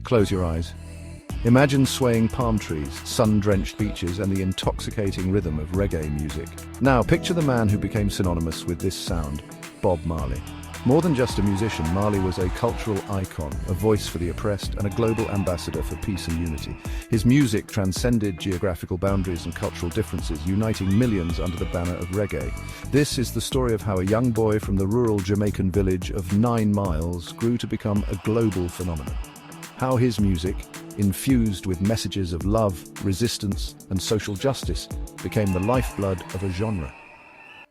Close your eyes. Imagine swaying palm trees, sun-drenched beaches, and the intoxicating rhythm of reggae music. Now, picture the man who became synonymous with this sound, Bob Marley. More than just a musician, Marley was a cultural icon, a voice for the oppressed, and a global ambassador for peace and unity. His music transcended geographical boundaries and cultural differences, uniting millions under the banner of reggae. This is the story of how a young boy from the rural Jamaican village of 9 Miles grew to become a global phenomenon. How his music, infused with messages of love, resistance, and social justice, became the lifeblood of a genre.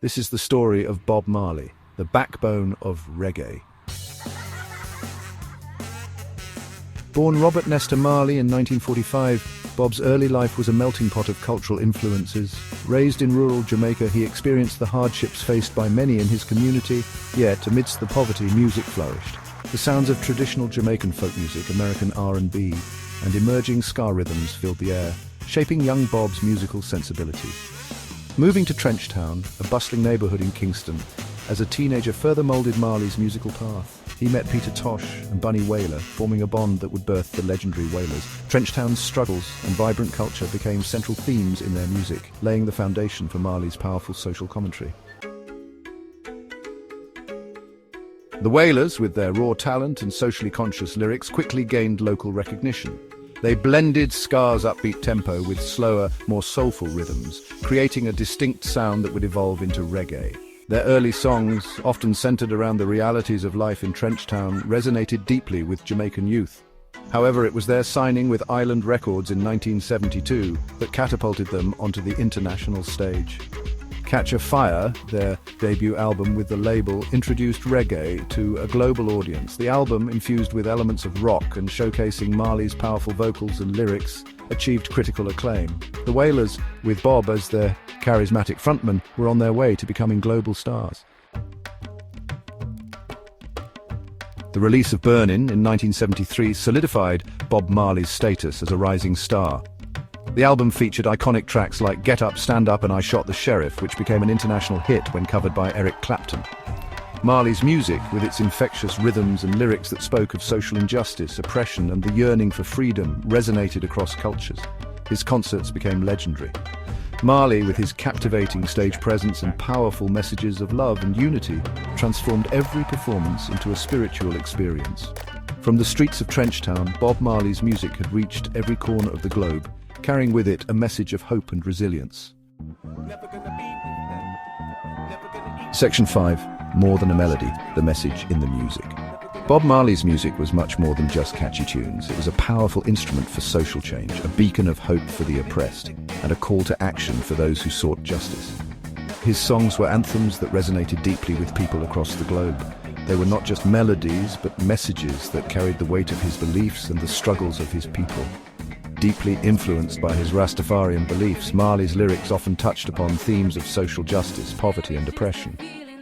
This is the story of Bob Marley, the backbone of reggae. Born Robert Nesta Marley in 1945, Bob's early life was a melting pot of cultural influences. Raised in rural Jamaica, he experienced the hardships faced by many in his community, yet amidst the poverty, music flourished. The sounds of traditional Jamaican folk music, American R&B, and emerging ska rhythms filled the air, shaping young Bob's musical sensibilities. Moving to Trenchtown, a bustling neighborhood in Kingston, as a teenager further molded Marley's musical path. He met Peter Tosh and Bunny Wailer, forming a bond that would birth the legendary Wailers. Trenchtown's struggles and vibrant culture became central themes in their music, laying the foundation for Marley's powerful social commentary. The Wailers, with their raw talent and socially conscious lyrics, quickly gained local recognition. They blended ska's upbeat tempo with slower, more soulful rhythms, creating a distinct sound that would evolve into reggae. Their early songs, often centered around the realities of life in Trenchtown, resonated deeply with Jamaican youth. However, it was their signing with Island Records in 1972 that catapulted them onto the international stage. Catch a Fire, their debut album with the label, introduced reggae to a global audience. The album, infused with elements of rock and showcasing Marley's powerful vocals and lyrics, achieved critical acclaim. The Wailers, with Bob as their charismatic frontman, were on their way to becoming global stars. The release of Burnin' in 1973 solidified Bob Marley's status as a rising star. The album featured iconic tracks like Get Up, Stand Up and I Shot the Sheriff, which became an international hit when covered by Eric Clapton. Marley's music, with its infectious rhythms and lyrics that spoke of social injustice, oppression, and the yearning for freedom, resonated across cultures. His concerts became legendary. Marley, with his captivating stage presence and powerful messages of love and unity, transformed every performance into a spiritual experience. From the streets of Trenchtown, Bob Marley's music had reached every corner of the globe, carrying with it a message of hope and resilience. Section 5. More than a melody, the message in the music. Bob Marley's music was much more than just catchy tunes. It was a powerful instrument for social change, a beacon of hope for the oppressed, and a call to action for those who sought justice. His songs were anthems that resonated deeply with people across the globe. They were not just melodies, but messages that carried the weight of his beliefs and the struggles of his people. Deeply influenced by his Rastafarian beliefs, Marley's lyrics often touched upon themes of social justice, poverty, and oppression.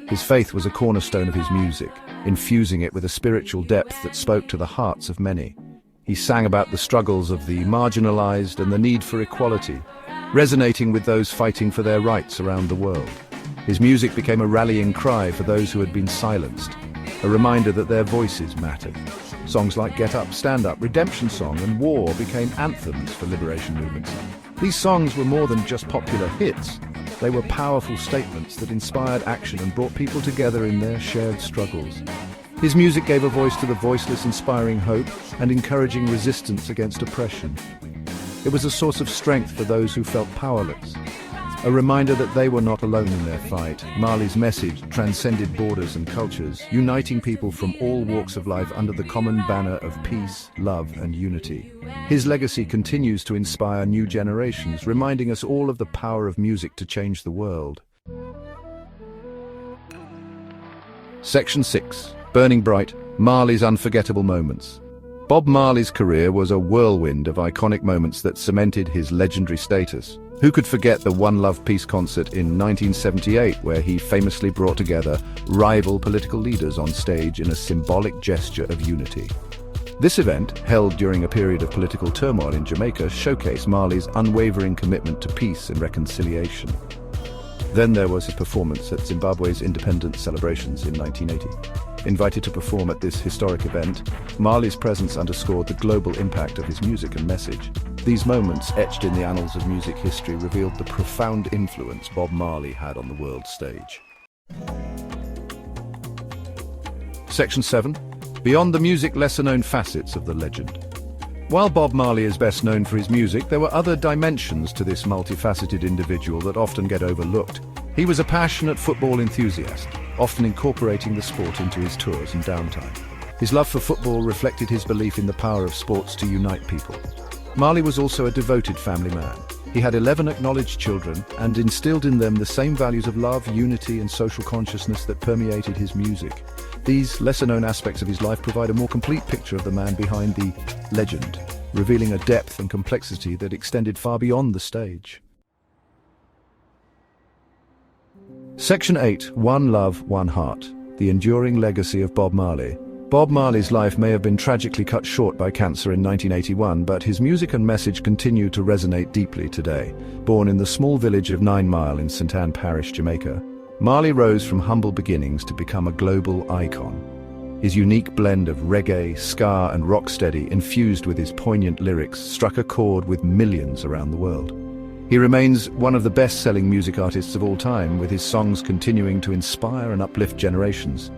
His faith was a cornerstone of his music, infusing it with a spiritual depth that spoke to the hearts of many. He sang about the struggles of the marginalized and the need for equality, resonating with those fighting for their rights around the world. His music became a rallying cry for those who had been silenced, a reminder that their voices mattered. Songs like Get Up, Stand Up, Redemption Song, and War became anthems for liberation movements. These songs were more than just popular hits. They were powerful statements that inspired action and brought people together in their shared struggles. His music gave a voice to the voiceless, inspiring hope and encouraging resistance against oppression. It was a source of strength for those who felt powerless, a reminder that they were not alone in their fight. Marley's message transcended borders and cultures, uniting people from all walks of life under the common banner of peace, love, and unity. His legacy continues to inspire new generations, reminding us all of the power of music to change the world. Section 6. Burning Bright, Marley's Unforgettable Moments. Bob Marley's career was a whirlwind of iconic moments that cemented his legendary status. Who could forget the One Love Peace concert in 1978, where he famously brought together rival political leaders on stage in a symbolic gesture of unity? This event, held during a period of political turmoil in Jamaica, showcased Marley's unwavering commitment to peace and reconciliation. Then there was his performance at Zimbabwe's independence celebrations in 1980. Invited to perform at this historic event, Marley's presence underscored the global impact of his music and message. These moments, etched in the annals of music history, revealed the profound influence Bob Marley had on the world stage. Section 7. Beyond the music, lesser-known facets of the legend. While Bob Marley is best known for his music, there were other dimensions to this multifaceted individual that often get overlooked. He was a passionate football enthusiast, often incorporating the sport into his tours and downtime. His love for football reflected his belief in the power of sports to unite people. Marley was also a devoted family man. He had 11 acknowledged children and instilled in them the same values of love, unity, and social consciousness that permeated his music. These lesser-known aspects of his life provide a more complete picture of the man behind the legend, revealing a depth and complexity that extended far beyond the stage. Section 8. One Love, One Heart. The enduring legacy of Bob Marley. Bob Marley's life may have been tragically cut short by cancer in 1981, but his music and message continue to resonate deeply today. Born in the small village of 9 Mile in St. Ann Parish, Jamaica, Marley rose from humble beginnings to become a global icon. His unique blend of reggae, ska, and rocksteady, infused with his poignant lyrics, struck a chord with millions around the world. He remains one of the best-selling music artists of all time, with his songs continuing to inspire and uplift generations.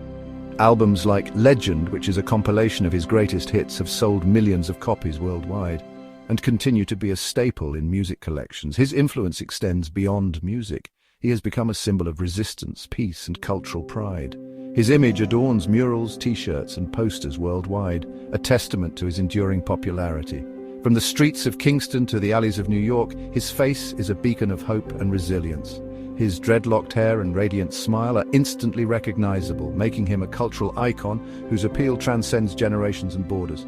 Albums like Legend, which is a compilation of his greatest hits, have sold millions of copies worldwide and continue to be a staple in music collections. His influence extends beyond music. He has become a symbol of resistance, peace, and cultural pride. His image adorns murals, t-shirts, and posters worldwide, a testament to his enduring popularity. From the streets of Kingston to the alleys of New York, his face is a beacon of hope and resilience. His dreadlocked hair and radiant smile are instantly recognizable, making him a cultural icon whose appeal transcends generations and borders.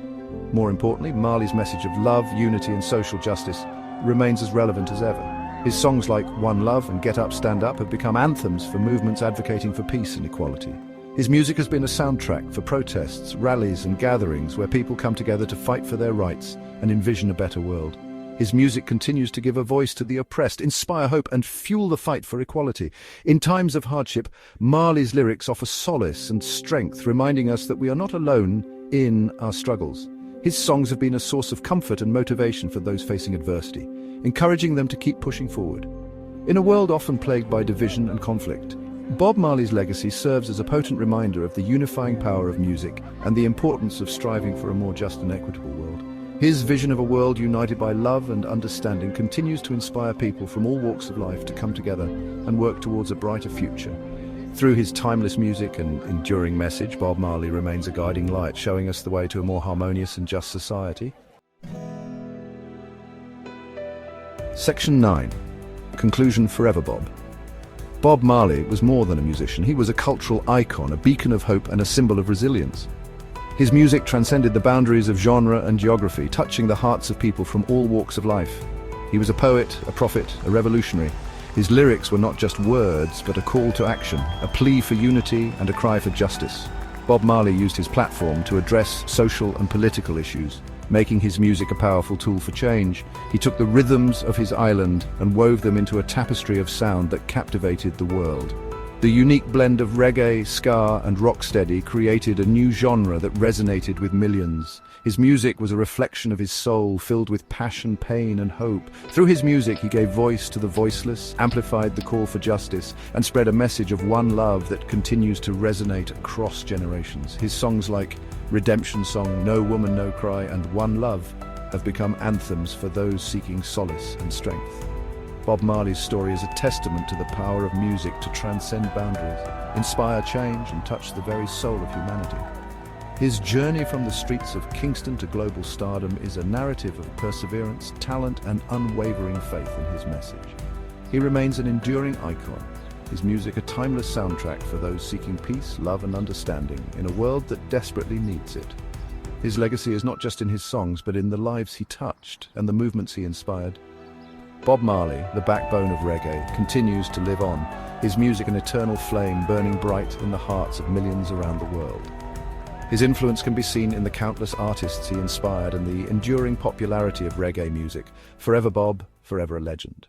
More importantly, Marley's message of love, unity, and social justice remains as relevant as ever. His songs like One Love and Get Up, Stand Up have become anthems for movements advocating for peace and equality. His music has been a soundtrack for protests, rallies, and gatherings where people come together to fight for their rights and envision a better world. His music continues to give a voice to the oppressed, inspire hope, and fuel the fight for equality. In times of hardship, Marley's lyrics offer solace and strength, reminding us that we are not alone in our struggles. His songs have been a source of comfort and motivation for those facing adversity, encouraging them to keep pushing forward. In a world often plagued by division and conflict, Bob Marley's legacy serves as a potent reminder of the unifying power of music and the importance of striving for a more just and equitable world. His vision of a world united by love and understanding continues to inspire people from all walks of life to come together and work towards a brighter future. Through his timeless music and enduring message, Bob Marley remains a guiding light, showing us the way to a more harmonious and just society. Section 9. Conclusion. Forever Bob. Bob Marley was more than a musician. He was a cultural icon, a beacon of hope, and a symbol of resilience. His music transcended the boundaries of genre and geography, touching the hearts of people from all walks of life. He was a poet, a prophet, a revolutionary. His lyrics were not just words, but a call to action, a plea for unity and a cry for justice. Bob Marley used his platform to address social and political issues, making his music a powerful tool for change. He took the rhythms of his island and wove them into a tapestry of sound that captivated the world. The unique blend of reggae, ska, and rocksteady created a new genre that resonated with millions. His music was a reflection of his soul, filled with passion, pain, and hope. Through his music, he gave voice to the voiceless, amplified the call for justice, and spread a message of one love that continues to resonate across generations. His songs like Redemption Song, No Woman, No Cry, and One Love have become anthems for those seeking solace and strength. Bob Marley's story is a testament to the power of music to transcend boundaries, inspire change, and touch the very soul of humanity. His journey from the streets of Kingston to global stardom is a narrative of perseverance, talent, and unwavering faith in his message. He remains an enduring icon, his music a timeless soundtrack for those seeking peace, love, and understanding in a world that desperately needs it. His legacy is not just in his songs, but in the lives he touched and the movements he inspired. Bob Marley, the backbone of reggae, continues to live on, his music an eternal flame burning bright in the hearts of millions around the world. His influence can be seen in the countless artists he inspired and the enduring popularity of reggae music. Forever Bob, forever a legend.